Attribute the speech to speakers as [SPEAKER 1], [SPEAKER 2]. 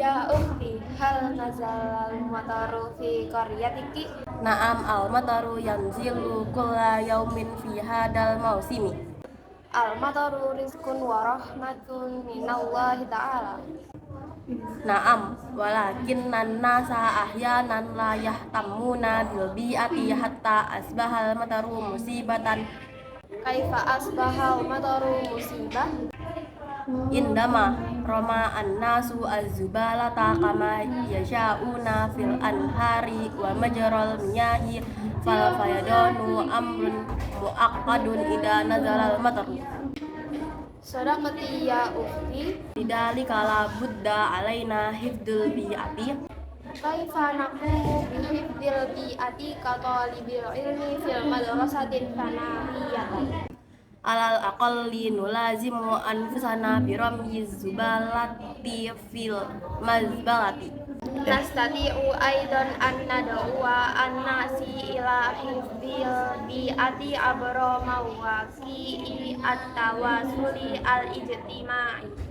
[SPEAKER 1] Ya ukhti, hal nazalal mataru fi qaryatiki?
[SPEAKER 2] Naam al-mataru yanzilu kulla yaumin fi hadal mausimi.
[SPEAKER 1] Al mataru rizqun wa rahmatun minallahi ta'ala.
[SPEAKER 2] Naam, walakin nasa ahyanan la yahtamuna bil bi'ati hatta asbahal mataru musibatan
[SPEAKER 1] Kaifa asbahal mataru musibah?
[SPEAKER 2] indama roma annasu az-zubalata kama yasha'una fil anhari wa majral miyahi fal fayadanu amrun muaqqadun ida nazalal mataru.
[SPEAKER 1] Sadaqati ya ukhti.
[SPEAKER 2] Lidzalika la budda alaina hifdzul bi'ati
[SPEAKER 1] Kaifa naqumu bihifdil bi'ati ka talibil ilmi fil madrasatin tsanawiyah?
[SPEAKER 2] alal aqalli nulazimu anfusana biramyi zubalati fil mazbalati.
[SPEAKER 1] Nastati'u aidan an nad'uwa an-nasi ila hifdil bi'ati abra mawaqi'i at-tawasuli al-ijtima'i.